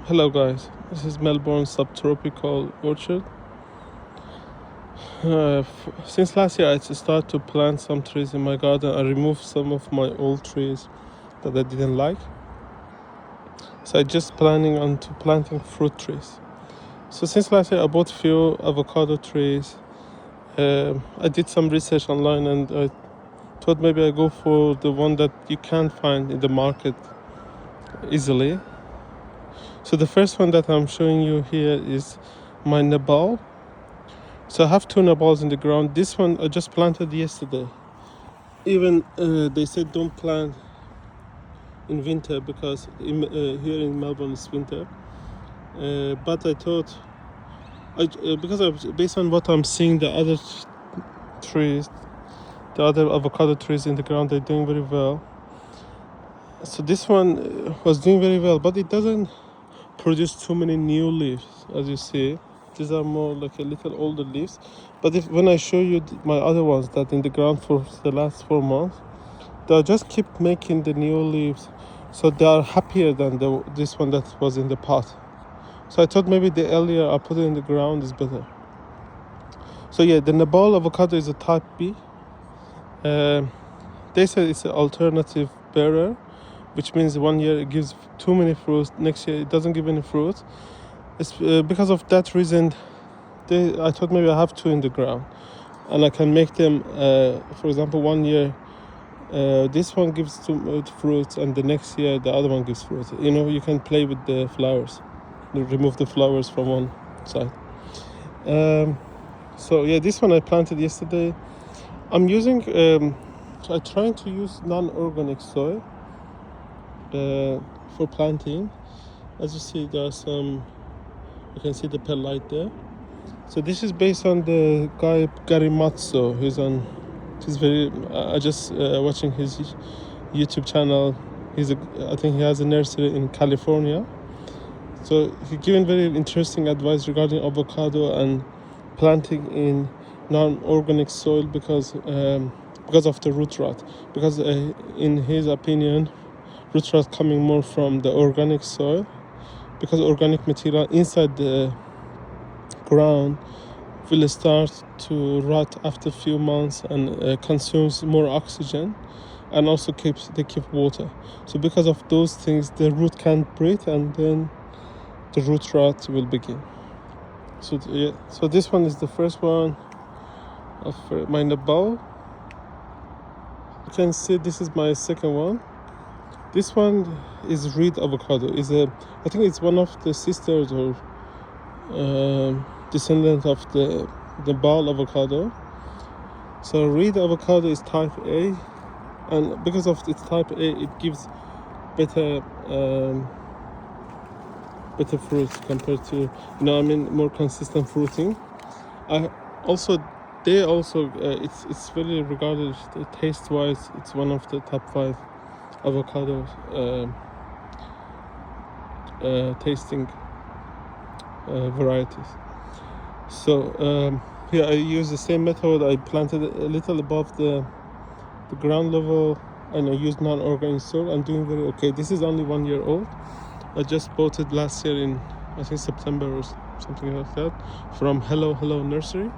Hello guys, this is Melbourne Subtropical orchard. Since last year I started to plant some trees in my garden. I removed some of my old trees that I didn't like. So I just planning on to planting fruit trees. So since last year I bought few avocado trees. I did some research online and I thought maybe I go for the one that you can't find in the market easily. So the first one that I'm showing you here is my nabal. So I have two nabals in the ground. This one I just planted yesterday. Even they said don't plant in winter because here in Melbourne it's winter. But I thought, based on what I'm seeing, the other trees, the other avocado trees in the ground, they're doing very well. So this one was doing very well, but it doesn't produce too many new leaves, as you see. These are more like a little older leaves. But when I show you my other ones that in the ground for the last 4 months, they'll just keep making the new leaves. So they are happier than this one that was in the pot. So I thought maybe the earlier I put it in the ground is better. So yeah, the Nabal avocado is a type B. They said it's an alternative bearer, which means 1 year it gives too many fruits, next year it doesn't give any fruit. It's because of that reason I thought maybe I have two in the ground and I can make them, for example, 1 year this one gives two fruits and the next year the other one gives fruit. You can play with the flowers, remove the flowers from one side. So yeah, this one I planted yesterday. I'm using I'm trying to use non-organic soil for planting. As you see, there are some, you can see the perlite there. So this is based on the guy Gary Matzo. He's very, I just watching his YouTube channel. I think he has a nursery in California. So he's giving very interesting advice regarding avocado and planting in non-organic soil because of the root rot. Because in his opinion, root rot coming more from the organic soil, because organic material inside the ground will start to rot after a few months and consumes more oxygen, and also keep water. So because of those things, the root can't breathe, and then the root rot will begin. So yeah, so this one is the first one of my nabal. You can see this is my second one. This one is reed avocado. I think it's one of the sisters or descendant of the ball avocado. So reed avocado is type A, and because of its type A, it gives better fruits compared to more consistent fruiting. It's very regarded taste wise. It's one of the top 5 avocados tasting varieties. So here I use the same method. I planted a little above the ground level, and I used non-organic soil. I'm doing very okay. This is only 1 year old. I just bought it last year in, I think, September or something like that, from Hello Nursery,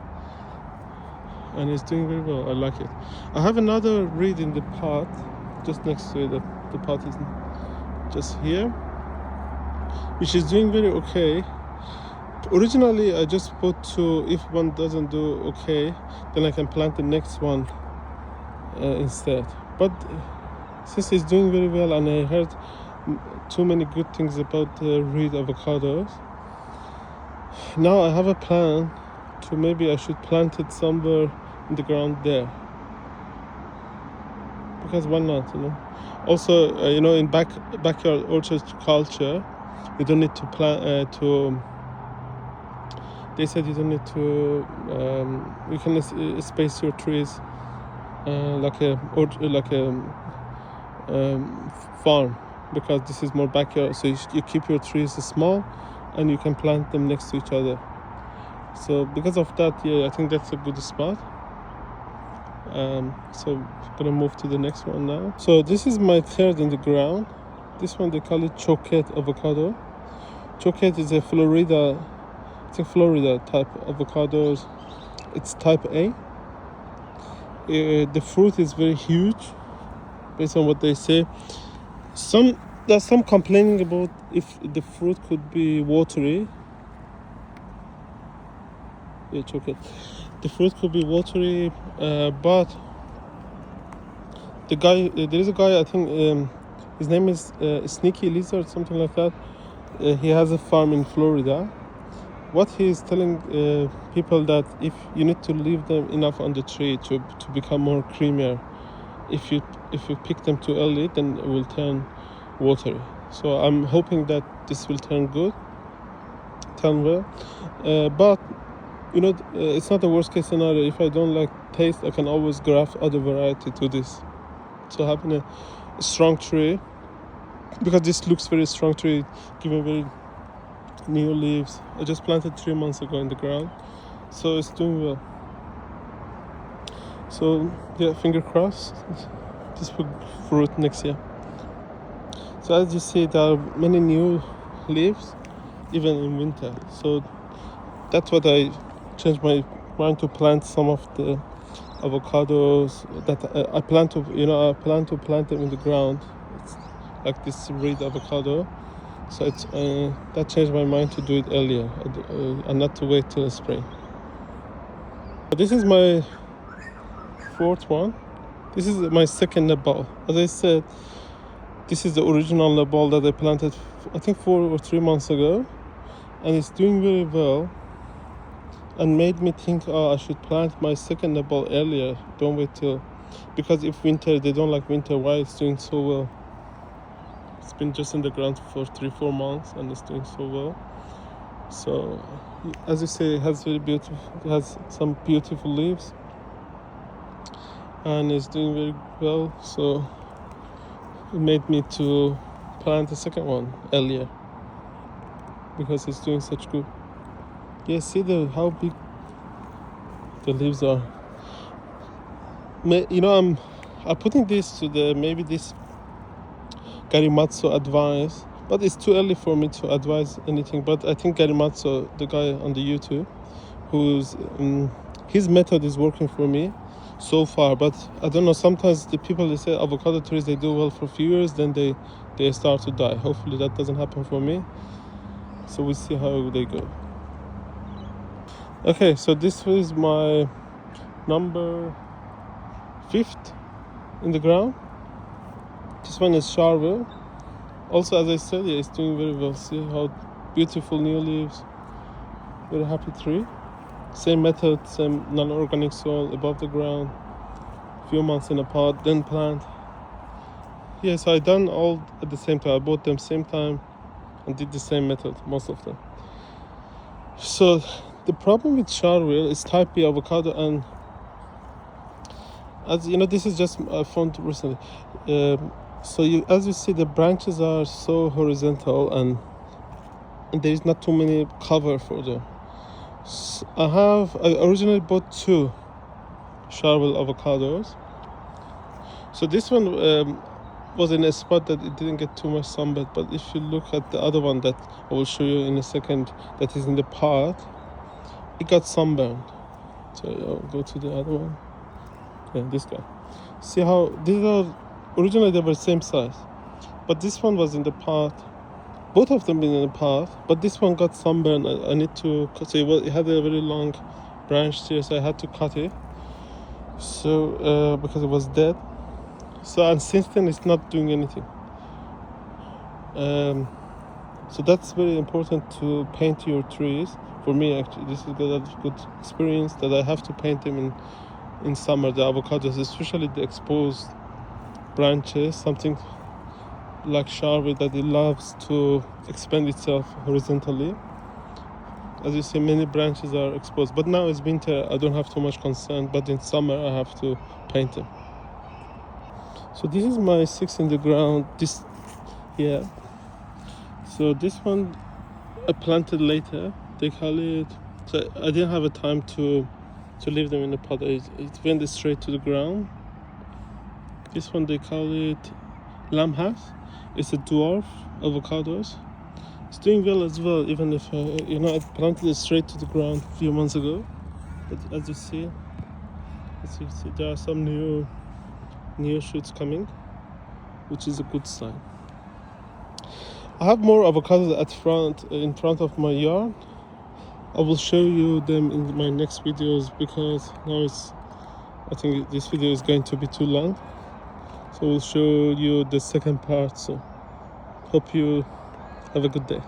and it's doing very well. I like it. I have another reed in the pot just next to it. The pot is just here, which is doing very okay. Originally I just put 2. If one doesn't do okay, then I can plant the next one instead. But since it's doing very well, and I heard too many good things about the reed avocados, now I have a plan to maybe I should plant it somewhere in the ground there, because why not, Also, in backyard orchard culture, you don't need to plant they said you don't need to you can space your trees like a farm, because this is more backyard. So you keep your trees small and you can plant them next to each other. So because of that, yeah, I think that's a good spot. So I'm gonna move to the next one now. So this is my third in the ground. This one they call it choquette avocado. chocolate is a Florida, it's a Florida type avocados. It's type A. The fruit is very huge, based on what they say. There's some complaining about if the fruit could be watery. Yeah, chocolate. The fruit could be watery, but there is a guy, I think his name is Sneaky Lizard, something like that. He has a farm in Florida. What he is telling people that if you need to leave them enough on the tree to become more creamier. If you pick them too early, then it will turn watery. So I'm hoping that this will turn well. But it's not the worst case scenario. If I don't like taste, I can always graft other variety to this. So having a strong tree, because this looks very strong tree, giving very new leaves. I just planted 3 months ago in the ground, so it's doing well. So yeah, finger crossed, this will fruit next year. So as you see, there are many new leaves even in winter. So that's what I changed my mind to plant some of the avocados that I plan to plant them in the ground. It's like this red avocado. So it's that changed my mind to do it earlier and not to wait till the spring. This is my fourth one. This is my second nut ball. As I said, this is the original nut ball that I planted I think 4 or 3 months ago, and it's doing very well, and made me think, I should plant my second nut ball earlier. Don't wait till, because if they don't like winter, why it's doing so well. It's been just in the ground for 3-4 months and it's doing so well. So as you say, it has some beautiful leaves and it's doing very well. So it made me to plant the second one earlier because it's doing such good. Yeah, see how big the leaves are. I'm putting this to maybe this Garimatsu advice, but it's too early for me to advise anything. But I think Garimatsu, the guy on the YouTube, who's his method is working for me so far. But I don't know, sometimes the people, they say avocado trees, they do well for a few years, then they start to die. Hopefully that doesn't happen for me. So we'll see how they go. Okay, so this is my number 5th in the ground. This one is Charvel. Also, as I said, yeah, it's doing very well. See how beautiful new leaves. Very happy tree. Same method, same non-organic soil above the ground. Few months in a pot, then plant. Yeah, so I done all at the same time. I bought them same time and did the same method, most of them. So the problem with Charvel is type B avocado, and as you know, this is just I found recently. So as you see, the branches are so horizontal and there is not too many cover for them. So I originally bought 2 Charvel avocados. So this one was in a spot that it didn't get too much sunburn, but if you look at the other one that I will show you in a second, that is in the pot, it got sunburned. So I'll go to the other one. Yeah, this guy. See how these are originally they were same size, but this one was in the pot. Both of them been in the pot, but this one got sunburned. I need to cut it. It had a very long branch here, so I had to cut it. So because it was dead. So and since then it's not doing anything. So that's very important to paint your trees. For me, actually, this is a good experience that I have to paint them in summer. The avocados, especially the exposed branches, something like Charvel that it loves to expand itself horizontally. As you see, many branches are exposed, but now it's winter, I don't have too much concern, but in summer I have to paint them. So this is my 6 in the ground. This here. So this one I planted later. They call it, so I didn't have a time to leave them in the pot. It went straight to the ground. This one they call it Lamb House. It's a dwarf avocados. It's doing well as well, even if I planted it straight to the ground a few months ago. But as you see, there are some new shoots coming, which is a good sign. I have more avocados in front of my yard. I will show you them in my next videos, because now I think this video is going to be too long. So we'll show you the second part. So hope you have a good day.